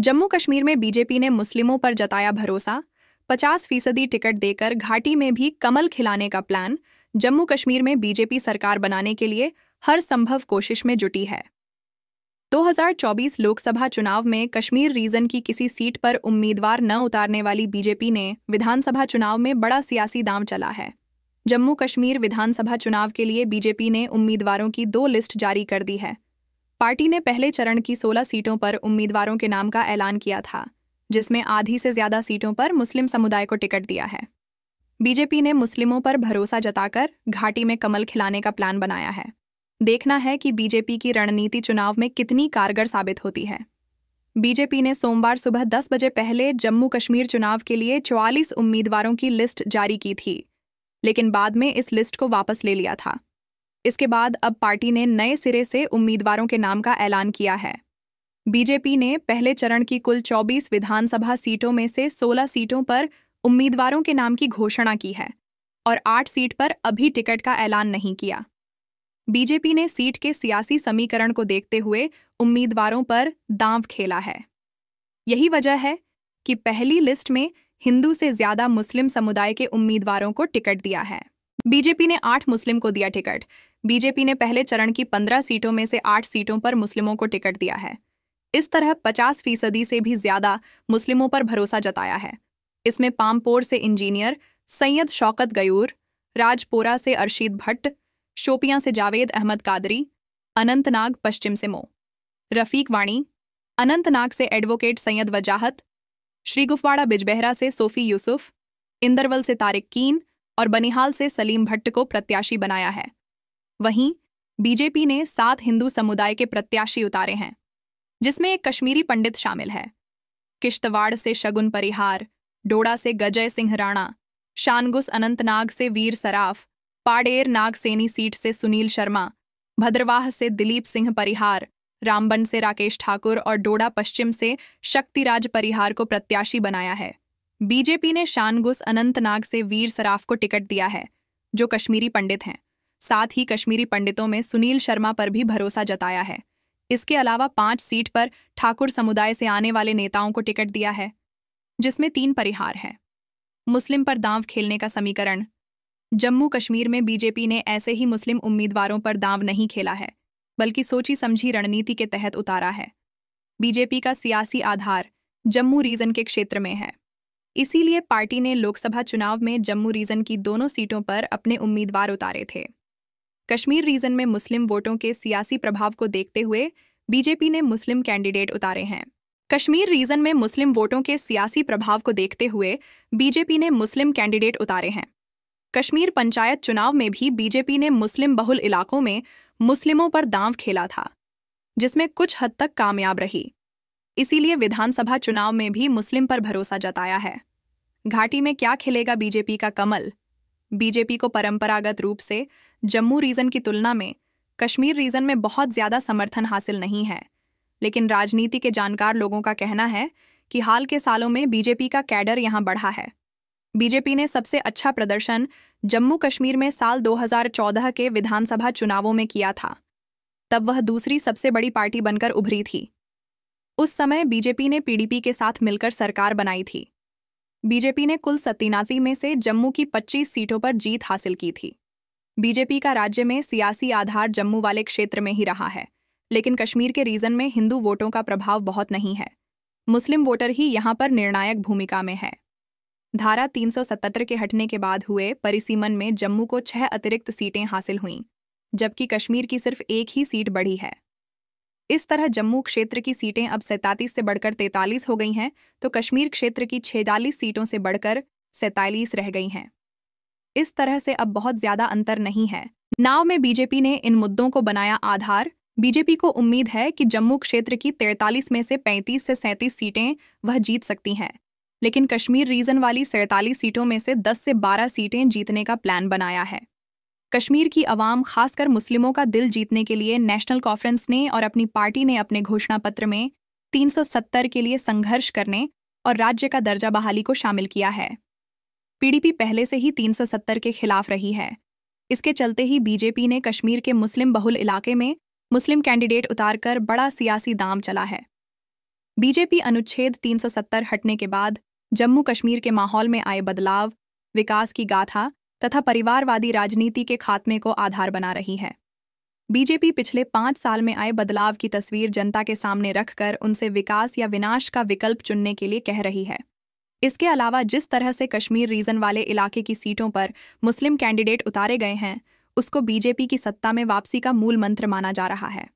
जम्मू कश्मीर में बीजेपी ने मुस्लिमों पर जताया भरोसा, 50% टिकट देकर घाटी में भी कमल खिलाने का प्लान। जम्मू कश्मीर में बीजेपी सरकार बनाने के लिए हर संभव कोशिश में जुटी है। 2024 लोकसभा चुनाव में कश्मीर रीजन की किसी सीट पर उम्मीदवार न उतारने वाली बीजेपी ने विधानसभा चुनाव में बड़ा सियासी दांव चला है। जम्मू कश्मीर विधानसभा चुनाव के लिए बीजेपी ने उम्मीदवारों की 2 लिस्ट जारी कर दी है। पार्टी ने पहले चरण की 16 सीटों पर उम्मीदवारों के नाम का ऐलान किया था, जिसमें आधी से ज्यादा सीटों पर मुस्लिम समुदाय को टिकट दिया है। बीजेपी ने मुस्लिमों पर भरोसा जताकर घाटी में कमल खिलाने का प्लान बनाया है। देखना है कि बीजेपी की रणनीति चुनाव में कितनी कारगर साबित होती है। बीजेपी ने सोमवार सुबह 10 बजे पहले जम्मू कश्मीर चुनाव के लिए 44 उम्मीदवारों की लिस्ट जारी की थी, लेकिन बाद में इस लिस्ट को वापस ले लिया था। इसके बाद अब पार्टी ने नए सिरे से उम्मीदवारों के नाम का ऐलान किया है। बीजेपी ने पहले चरण की कुल 24 विधानसभा सीटों में से 16 सीटों पर उम्मीदवारों के नाम की घोषणा की है और 8 सीट पर अभी टिकट का ऐलान नहीं किया। बीजेपी ने सीट के सियासी समीकरण को देखते हुए उम्मीदवारों पर दांव खेला है। यही वजह है कि पहली लिस्ट में हिंदू से ज्यादा मुस्लिम समुदाय के उम्मीदवारों को टिकट दिया है। बीजेपी ने 8 मुस्लिम को दिया टिकट। बीजेपी ने पहले चरण की 15 सीटों में से 8 सीटों पर मुस्लिमों को टिकट दिया है। इस तरह 50% से भी ज्यादा मुस्लिमों पर भरोसा जताया है। इसमें पामपोर से इंजीनियर सैयद शौकत गयूर, राजपोरा से अरशीद भट्ट, शोपियां से जावेद अहमद कादरी, अनंतनाग पश्चिम से मो रफीक वाणी, अनंतनाग से एडवोकेट सैयद वजाहत, श्रीगुफवाड़ा बिजबेहरा से सोफी यूसुफ, इंदरवल से तारिक कीन और बनिहाल से सलीम भट्ट को प्रत्याशी बनाया है। वहीं बीजेपी ने 7 हिंदू समुदाय के प्रत्याशी उतारे हैं, जिसमें एक कश्मीरी पंडित शामिल है। किश्तवाड़ से शगुन परिहार, डोडा से गजय सिंह राणा, शानगुस अनंतनाग से वीर सराफ, पाडेर नागसेनी सीट से सुनील शर्मा, भद्रवाह से दिलीप सिंह परिहार, रामबन से राकेश ठाकुर और डोडा पश्चिम से शक्तिराज परिहार को प्रत्याशी बनाया है। बीजेपी ने शानगुस अनंतनाग से वीर सराफ को टिकट दिया है, जो कश्मीरी पंडित हैं। साथ ही कश्मीरी पंडितों में सुनील शर्मा पर भी भरोसा जताया है। इसके अलावा 5 सीट पर ठाकुर समुदाय से आने वाले नेताओं को टिकट दिया है, जिसमें 3 परिहार हैं। मुस्लिम पर दांव खेलने का समीकरण। जम्मू कश्मीर में बीजेपी ने ऐसे ही मुस्लिम उम्मीदवारों पर दांव नहीं खेला है, बल्कि सोची समझी रणनीति के तहत उतारा है। बीजेपी का सियासी आधार जम्मू रीजन के क्षेत्र में है, इसीलिए पार्टी ने लोकसभा चुनाव में जम्मू रीजन की दोनों सीटों पर अपने उम्मीदवार उतारे थे। कश्मीर रीजन में मुस्लिम वोटों के सियासी प्रभाव को देखते हुए बीजेपी ने मुस्लिम कैंडिडेट उतारे हैं। कश्मीर रीजन में मुस्लिम वोटों के सियासी प्रभाव को देखते हुए बीजेपी ने मुस्लिम कैंडिडेट उतारे हैं। कश्मीर पंचायत चुनाव में भी बीजेपी ने मुस्लिम बहुल इलाकों में मुस्लिमों पर दांव खेला था, जिसमें कुछ हद तक कामयाब रही। इसीलिए विधानसभा चुनाव में भी मुस्लिम पर भरोसा जताया है। घाटी में क्या खिलेगा बीजेपी का कमल? बीजेपी को परंपरागत रूप से जम्मू रीजन की तुलना में कश्मीर रीजन में बहुत ज्यादा समर्थन हासिल नहीं है, लेकिन राजनीति के जानकार लोगों का कहना है कि हाल के सालों में बीजेपी का कैडर यहां बढ़ा है। बीजेपी ने सबसे अच्छा प्रदर्शन जम्मू कश्मीर में साल 2014 के विधानसभा चुनावों में किया था। तब वह दूसरी सबसे बड़ी पार्टी बनकर उभरी थी। उस समय बीजेपी ने पीडीपी के साथ मिलकर सरकार बनाई थी। बीजेपी ने कुल 87 में से जम्मू की 25 सीटों पर जीत हासिल की थी। बीजेपी का राज्य में सियासी आधार जम्मू वाले क्षेत्र में ही रहा है, लेकिन कश्मीर के रीजन में हिंदू वोटों का प्रभाव बहुत नहीं है। मुस्लिम वोटर ही यहां पर निर्णायक भूमिका में है। धारा 377 के हटने के बाद हुए परिसीमन में जम्मू को 6 अतिरिक्त सीटें हासिल हुईं, जबकि कश्मीर की सिर्फ 1 ही सीट बढ़ी है। इस तरह जम्मू क्षेत्र की सीटें अब 37 से बढ़कर 43 हो गई हैं, तो कश्मीर क्षेत्र की 46 सीटों से बढ़कर 47 रह गई हैं। इस तरह से अब बहुत ज्यादा अंतर नहीं है। नाव में बीजेपी ने इन मुद्दों को बनाया आधार। बीजेपी को उम्मीद है कि जम्मू क्षेत्र की 43 में से 35 से 37 सीटें वह जीत सकती हैं, लेकिन कश्मीर रीजन वाली 47 सीटों में से 10 से 12 सीटें जीतने का प्लान बनाया है। कश्मीर की आवाम, खासकर मुस्लिमों का दिल जीतने के लिए नेशनल कॉन्फ्रेंस ने और अपनी पार्टी ने अपने घोषणा पत्र में 370 के लिए संघर्ष करने और राज्य का दर्जा बहाली को शामिल किया है। पीडीपी पहले से ही 370 के खिलाफ रही है। इसके चलते ही बीजेपी ने कश्मीर के मुस्लिम बहुल इलाके में मुस्लिम कैंडिडेट उतारकर बड़ा सियासी दांव चला है। बीजेपी अनुच्छेद 370 हटने के बाद जम्मू कश्मीर के माहौल में आए बदलाव, विकास की गाथा तथा परिवारवादी राजनीति के खात्मे को आधार बना रही है। बीजेपी पिछले 5 साल में आए बदलाव की तस्वीर जनता के सामने रखकर उनसे विकास या विनाश का विकल्प चुनने के लिए कह रही है। इसके अलावा जिस तरह से कश्मीर रीजन वाले इलाके की सीटों पर मुस्लिम कैंडिडेट उतारे गए हैं, उसको बीजेपी की सत्ता में वापसी का मूल मंत्र माना जा रहा है।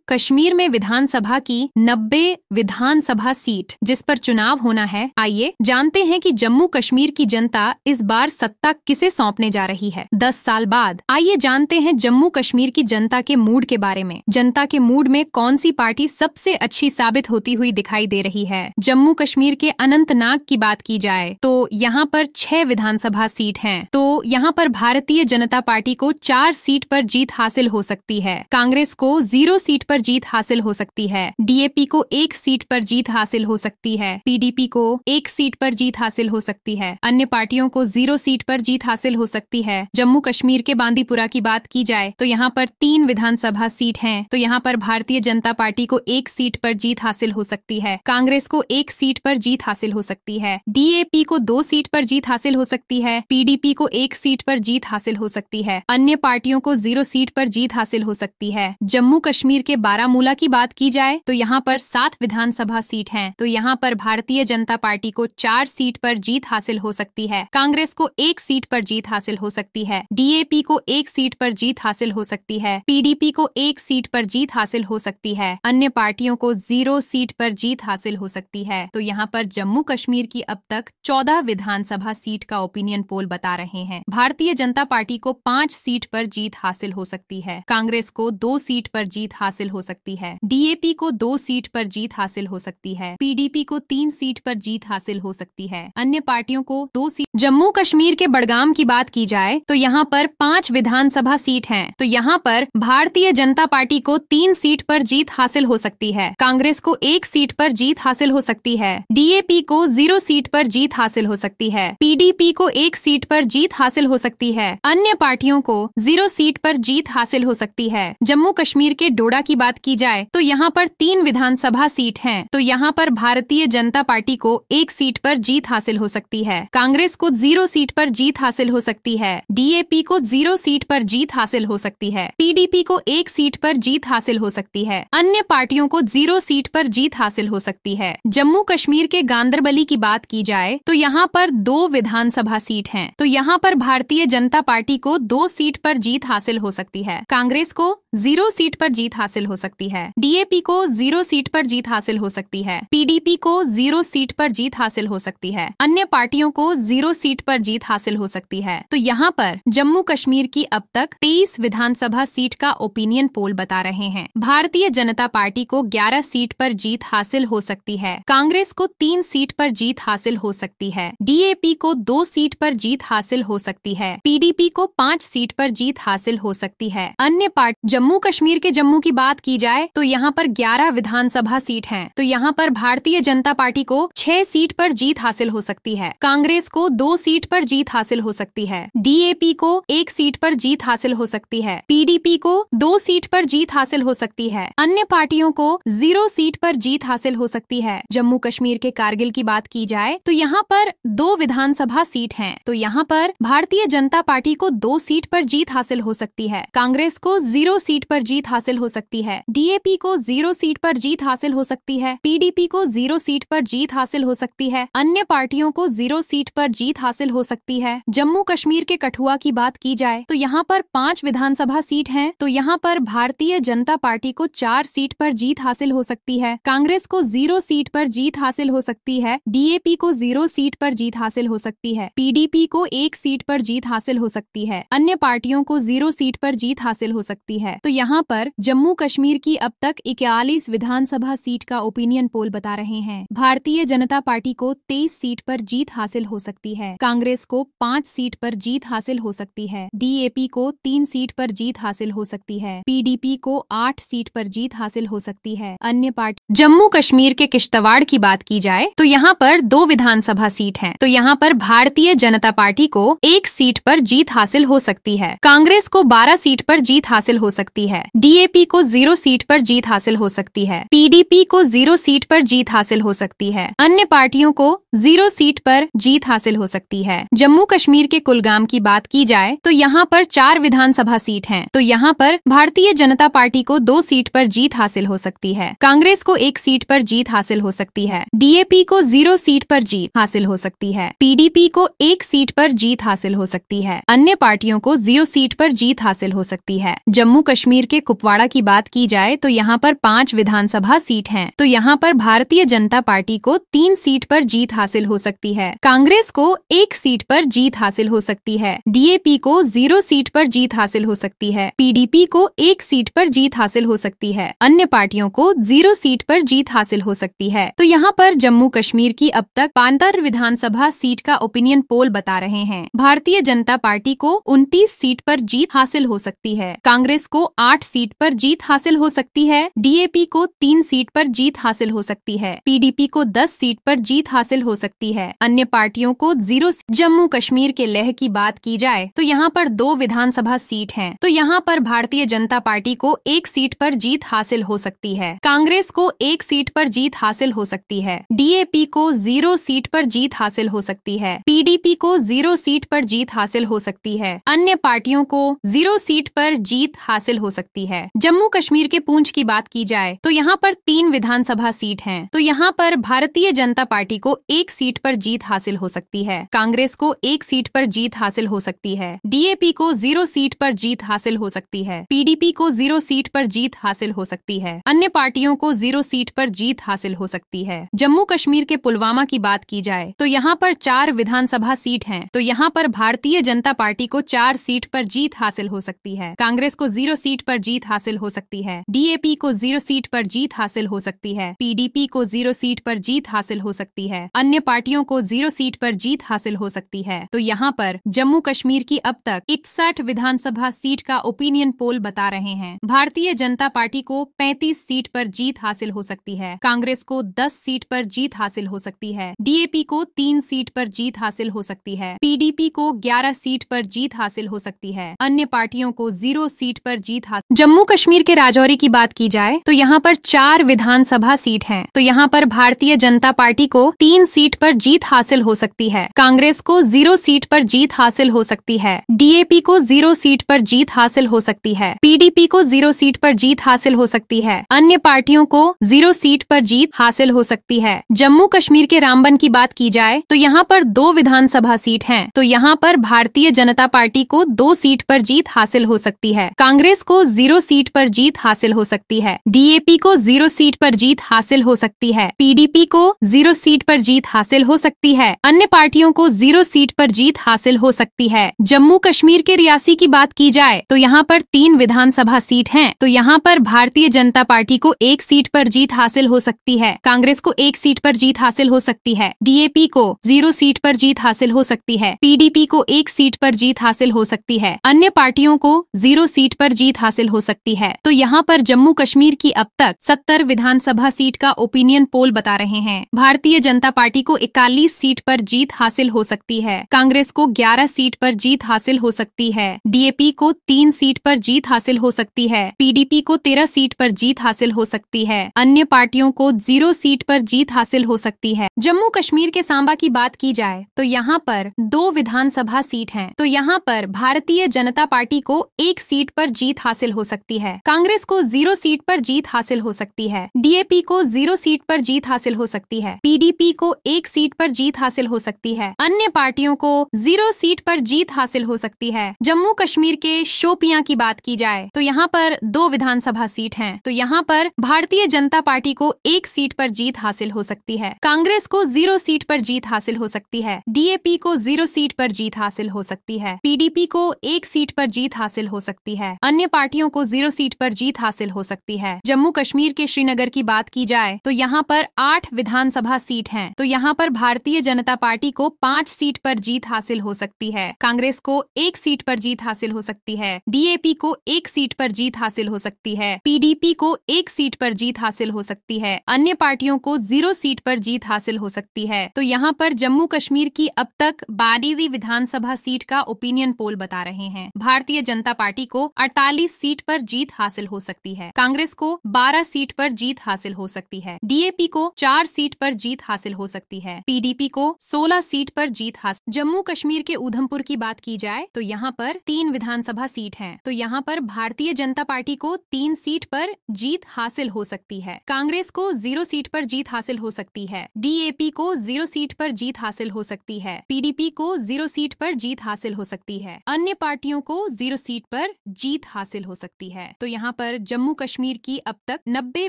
कश्मीर में विधानसभा की 90 विधानसभा सीट जिस पर चुनाव होना है, आइए जानते हैं कि जम्मू कश्मीर की जनता इस बार सत्ता किसे सौंपने जा रही है 10 साल बाद। आइए जानते हैं जम्मू कश्मीर की जनता के मूड के बारे में। जनता के मूड में कौन सी पार्टी सबसे अच्छी साबित होती हुई दिखाई दे रही है। जम्मू कश्मीर के अनंतनाग की बात की जाए तो यहाँ पर 6 विधानसभा सीट हैं। तो यहाँ पर भारतीय जनता पार्टी को 4 सीट पर जीत हासिल हो सकती है। कांग्रेस को 0 सीट पर जीत हासिल हो सकती है। डीएपी को 1 सीट पर जीत हासिल हो सकती है। पीडीपी को 1 सीट पर जीत हासिल हो सकती है। अन्य पार्टियों को 0 सीट पर जीत हासिल हो सकती है। जम्मू कश्मीर के बांदीपुरा की बात की जाए तो यहाँ पर 3 विधानसभा सीट हैं। तो यहाँ पर भारतीय जनता पार्टी को 1 सीट पर जीत हासिल हो सकती है। कांग्रेस को 1 सीट पर जीत हासिल हो सकती है। डीएपी को 2 सीट पर जीत हासिल हो सकती है। पीडीपी को 1 सीट पर जीत हासिल हो सकती है। अन्य पार्टियों को 0 सीट पर जीत हासिल हो सकती है। जम्मू कश्मीर के बारामूला की बात की जाए तो यहाँ पर 7 विधानसभा सीट हैं। तो यहाँ पर भारतीय जनता पार्टी को 4 सीट पर जीत हासिल हो सकती है। कांग्रेस को 1 सीट पर जीत हासिल हो सकती है। डीएपी को 1 सीट पर जीत हासिल हो सकती है। पीडीपी को 1 सीट पर जीत हासिल हो सकती है। अन्य पार्टियों को 0 सीट पर जीत हासिल हो सकती है। तो यहाँ पर जम्मू कश्मीर की अब तक 14 विधानसभा सीट का ओपिनियन पोल बता रहे हैं। भारतीय जनता पार्टी को 5 सीट पर जीत हासिल हो सकती है। कांग्रेस को 2 सीट पर जीत हासिल हो सकती है। डीएपी को 2 सीट पर जीत हासिल हो सकती है। पीडीपी को 3 सीट पर जीत हासिल हो सकती है। अन्य पार्टियों को 2 सीट। जम्मू कश्मीर के बडगाम की बात की जाए तो यहाँ पर 5 विधानसभा सीट हैं। तो यहाँ पर भारतीय जनता पार्टी को 3 सीट पर जीत हासिल हो सकती है। कांग्रेस को 1 सीट पर जीत हासिल हो सकती है। डीएपी को 0 सीट पर जीत हासिल हो सकती है। पीडीपी को 1 सीट पर जीत हासिल हो सकती है। अन्य पार्टियों को 0 सीट पर जीत हासिल हो सकती है। जम्मू कश्मीर के डोडा की बात की जाए तो यहाँ पर 3 विधानसभा सीट हैं। तो यहाँ पर भारतीय जनता पार्टी को 1 सीट पर जीत हासिल हो सकती है। कांग्रेस को 0 सीट पर जीत हासिल हो सकती है। डीएपी को 0 सीट पर जीत हासिल हो सकती है। पीडीपी को 1 सीट पर जीत हासिल हो सकती है। अन्य पार्टियों को 0 सीट पर जीत हासिल हो सकती है। जम्मू कश्मीर के गांदरबली की बात की जाए तो यहाँ पर 2 विधानसभा सीट हैं। तो यहाँ पर भारतीय जनता पार्टी को 2 सीट पर जीत हासिल हो सकती है। कांग्रेस को 0 सीट पर जीत हासिल हो सकती है। डीएपी को 0 सीट पर जीत हासिल हो सकती है। पीडीपी को 0 सीट पर जीत हासिल हो सकती है। अन्य पार्टियों को 0 सीट पर जीत हासिल हो सकती है। तो यहाँ पर जम्मू कश्मीर की अब तक 23 विधानसभा सीट का ओपिनियन पोल बता रहे हैं। भारतीय जनता पार्टी को 11 सीट पर जीत हासिल हो सकती है। कांग्रेस को 3 सीट पर जीत हासिल हो सकती है। डीएपी को 2 सीट पर जीत हासिल हो सकती है। पीडीपी को 5 सीट पर जीत हासिल हो सकती है। अन्य पार्टी जम्मू कश्मीर के जम्मू की बात की जाए तो यहाँ पर 11 विधानसभा सीट हैं। तो यहाँ पर भारतीय जनता पार्टी को 6 सीट पर जीत हासिल हो सकती है। कांग्रेस को 2 सीट पर जीत हासिल हो सकती है। डीएपी को 1 सीट पर जीत हासिल हो सकती है। पीडीपी को 2 सीट पर जीत हासिल हो सकती है। अन्य पार्टियों को 0 सीट पर जीत हासिल हो सकती है। जम्मू कश्मीर के कारगिल की बात की जाए तो यहाँ पर 2 विधानसभा सीट हैं। तो यहाँ पर भारतीय जनता पार्टी को 2 सीट पर जीत हासिल हो सकती है। कांग्रेस को 0 सीट पर जीत हासिल हो सकती है। डीएपी को 0 सीट पर जीत हासिल हो सकती है। पीडीपी को 0 सीट पर जीत हासिल हो सकती है। अन्य पार्टियों को 0 सीट पर जीत हासिल हो सकती है। जम्मू कश्मीर के कठुआ की बात की जाए तो यहाँ पर 5 विधानसभा सीट हैं। तो यहाँ पर भारतीय जनता पार्टी को 4 सीट पर जीत हासिल हो सकती है। कांग्रेस को 0 सीट पर जीत हासिल हो सकती है। डीएपी को 0 सीट पर जीत हासिल हो सकती है। पीडीपी को 1 सीट पर जीत हासिल हो सकती है। अन्य पार्टियों को 0 सीट पर जीत हासिल हो सकती है। तो यहाँ पर जम्मू कश्मीर की अब तक 41 विधानसभा सीट का ओपिनियन पोल बता रहे हैं। भारतीय जनता पार्टी को 23 सीट पर जीत हासिल हो सकती है। कांग्रेस को 5 सीट पर जीत हासिल हो सकती है। डीएपी को 3 सीट पर जीत हासिल हो सकती है। पीडीपी को 8 सीट पर जीत हासिल हो सकती है। अन्य पार्टी जम्मू कश्मीर के किश्तवाड़ की बात की जाए तो यहाँ पर 2 विधानसभा सीट हैं। तो यहाँ पर भारतीय जनता पार्टी को 1 सीट पर जीत हासिल हो सकती है। कांग्रेस को 12 सीट पर जीत हासिल हो सकती है। डीएपी को 0 सीट पर जीत हासिल हो सकती है। PDP को 0 सीट पर जीत हासिल हो सकती है। अन्य पार्टियों को 0 सीट पर जीत हासिल हो सकती है। जम्मू कश्मीर के कुलगाम की बात की जाए तो यहाँ पर 4 विधानसभा सीट हैं। तो यहाँ पर भारतीय जनता पार्टी को 2 सीट पर जीत हासिल हो सकती है। कांग्रेस को 1 सीट पर जीत हासिल हो सकती है। DAP को 0 सीट पर जीत हासिल हो सकती है। PDP को 1 सीट पर जीत हासिल हो सकती है। अन्य पार्टियों को 0 सीट पर जीत हासिल हो सकती है। जम्मू कश्मीर के कुपवाड़ा की बात की जाए तो यहाँ पर 5 विधानसभा सीट हैं। तो यहाँ पर भारतीय जनता पार्टी को 3 सीट पर जीत हासिल हो सकती है। कांग्रेस को 1 सीट पर जीत हासिल हो सकती है। DAP को 0 सीट पर जीत हासिल हो सकती है। PDP को 1 सीट पर जीत हासिल हो सकती है। अन्य पार्टियों को 0 सीट पर जीत हासिल हो सकती है। तो यहाँ पर जम्मू कश्मीर की अब तक 75 विधानसभा सीट का ओपिनियन पोल बता रहे हैं। भारतीय जनता पार्टी को 29 सीट पर जीत हासिल हो सकती है। कांग्रेस को 8 सीट पर जीत हासिल हो सकती है। DAP को 3 सीट पर जीत हासिल हो सकती है। PDP को 10 सीट पर जीत हासिल हो सकती है। अन्य पार्टियों को 0। जम्मू कश्मीर के लेह की बात की जाए तो यहाँ पर 2 विधानसभा सीट हैं। तो यहाँ पर भारतीय जनता पार्टी को 1 सीट पर जीत हासिल हो सकती है। कांग्रेस को 1 सीट पर जीत हासिल हो सकती है। DAP को 0 सीट पर जीत हासिल हो सकती है। PDP को 0 सीट पर जीत हासिल हो सकती है। अन्य पार्टियों को 0 सीट पर जीत हासिल हो सकती है। जम्मू कश्मीर के पूंछ की बात की जाए तो यहाँ पर 3 विधानसभा सीट हैं। तो यहाँ पर भारतीय जनता पार्टी को 1 सीट पर जीत हासिल हो सकती है। कांग्रेस को 1 सीट पर जीत हासिल हो सकती है। DAP को 0 सीट पर जीत हासिल हो सकती है। PDP को 0 सीट पर जीत हासिल हो सकती है। अन्य पार्टियों को 0 सीट पर जीत हासिल हो सकती है। जम्मू कश्मीर के पुलवामा की बात की जाए तो यहाँ पर 4 विधानसभा सीट हैं। तो यहाँ पर भारतीय जनता पार्टी को 4 सीट पर जीत हासिल हो सकती है। कांग्रेस को 0 सीट पर जीत हासिल हो सकती है। DAP को 0 सीट पर जीत हासिल हो सकती है। PDP को 0 सीट पर जीत हासिल हो सकती है। अन्य पार्टियों को 0 सीट पर जीत हासिल हो सकती है। तो यहाँ पर जम्मू कश्मीर की अब तक 61 विधानसभा सीट का ओपिनियन पोल बता रहे हैं। भारतीय जनता पार्टी को 35 सीट पर जीत हासिल हो सकती है। कांग्रेस को 10 सीट पर जीत हासिल हो सकती है। DAP को 3 सीट पर जीत हासिल हो सकती है। PDP को 11 सीट पर जीत हासिल हो सकती है। अन्य पार्टियों को 0 सीट पर जीत हासिल। जम्मू कश्मीर के राजौरी की बात की जाए तो यहाँ पर 4 विधानसभा सीट हैं। तो यहाँ पर भारतीय जनता पार्टी को 3 सीट पर जीत हासिल हो सकती है। कांग्रेस को 0 सीट पर जीत हासिल हो सकती है। DAP को 0 सीट पर जीत हासिल हो सकती है। PDP को 0 सीट पर जीत हासिल हो सकती है। अन्य पार्टियों को 0 सीट पर जीत हासिल हो सकती है। जम्मू कश्मीर के रामबन की बात की जाए तो यहाँ पर 2 विधानसभा सीट हैं। तो यहाँ पर भारतीय जनता पार्टी को 2 सीट पर जीत हासिल हो सकती है। कांग्रेस को 0 सीट पर जीत हासिल हो सकती है। DAP को 0 सीट पर जीत हासिल हो सकती है। PDP को 0 सीट पर जीत हासिल हो सकती है। अन्य पार्टियों को 0 सीट पर जीत हासिल हो सकती है। जम्मू कश्मीर के रियासी की बात की जाए तो यहाँ पर 3 विधानसभा सीट हैं। तो यहाँ पर भारतीय जनता पार्टी को 1 सीट पर जीत हासिल हो सकती है। कांग्रेस को 1 सीट पर जीत हासिल हो सकती है। DAP को 0 सीट पर जीत हासिल हो सकती है। PDP को 1 सीट पर जीत हासिल हो सकती है। अन्य पार्टियों को 0 सीट पर जीत हासिल हो सकती है। तो यहाँ पर जम्मू कश्मीर की अब तक 70 विधानसभा सीट का ओपिनियन पोल बता रहे हैं। भारतीय जनता पार्टी को 41 सीट पर जीत हासिल हो सकती है। कांग्रेस को 11 सीट पर जीत हासिल हो सकती है। DAP को 3 सीट पर जीत हासिल हो सकती है। PDP को 13 सीट पर जीत हासिल हो सकती है। अन्य पार्टियों को 0 सीट पर जीत हासिल हो सकती है। जम्मू कश्मीर के सांबा की बात की जाए तो यहाँ पर 2 विधानसभा सीट हैं। तो यहाँ पर भारतीय जनता पार्टी को 1 सीट पर जीत हासिल हो सकती है। कांग्रेस को 0 सीट पर जीत हासिल हो सकती है। DAP को 0 सीट पर जीत हासिल हो सकती है। PDP को 1 सीट पर जीत हासिल हो सकती है। अन्य पार्टियों को 0 सीट पर जीत हासिल हो सकती है। जम्मू कश्मीर के शोपियां की बात की जाए तो यहाँ पर 2 विधानसभा सीट हैं। तो यहाँ पर भारतीय जनता पार्टी को 1 सीट पर जीत हासिल हो सकती है। कांग्रेस को 0 सीट पर जीत हासिल हो सकती है। DAP को 0 सीट पर जीत हासिल हो सकती है। PDP को 1 सीट पर जीत हासिल हो सकती है। अन्य पार्टियों को 0 सीट पर जीत हासिल हो सकती है। जम्मू कश्मीर के श्रीनगर की बात की जाए तो यहाँ पर 8 विधानसभा सीट हैं। तो यहाँ पर भारतीय जनता पार्टी को 5 सीट पर जीत हासिल हो सकती है। कांग्रेस को 1 सीट पर जीत हासिल हो सकती है। DAP को 1 सीट पर जीत हासिल हो सकती है। PDP को 1 सीट पर जीत हासिल हो सकती है। अन्य पार्टियों को 0 सीट पर जीत हासिल हो सकती है। तो यहाँ पर जम्मू कश्मीर की अब तक 12वीं विधानसभा सीट का ओपिनियन पोल बता रहे हैं। भारतीय जनता पार्टी को 48 सीट पर जीत हासिल हो सकती है। कांग्रेस को 12 सीट पर जीत हासिल हो सकती है। डीएपी को 4 सीट पर जीत हासिल हो सकती है। पीडीपी को 16 सीट पर जीत हासिल। जम्मू कश्मीर के उधमपुर की बात की जाए तो यहाँ पर 3 विधानसभा सीट हैं। तो यहाँ पर भारतीय जनता पार्टी को 3 सीट पर जीत हासिल हो सकती है। कांग्रेस को 0 सीट पर जीत हासिल हो सकती है। डीएपी को 0 सीट पर जीत हासिल हो सकती है। पीडीपी को 0 सीट पर जीत हासिल हो सकती है। अन्य पार्टियों को 0 सीट पर जीत हासिल हो सकती है। तो यहाँ पर जम्मू कश्मीर की अब तक 90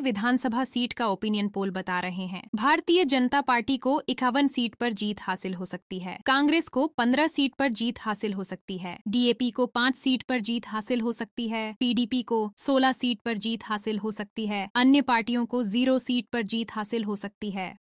विधानसभा सीट का ओपिनियन पोल बता रहे हैं। भारतीय जनता पार्टी को 51 सीट पर जीत हासिल हो सकती है। कांग्रेस को 15 सीट पर जीत हासिल हो सकती है। डीएपी को 5 सीट पर जीत हासिल हो सकती है। पीडीपी को 16 सीट पर जीत हासिल हो सकती है। अन्य पार्टियों को 0 सीट पर जीत हासिल हो सकती है।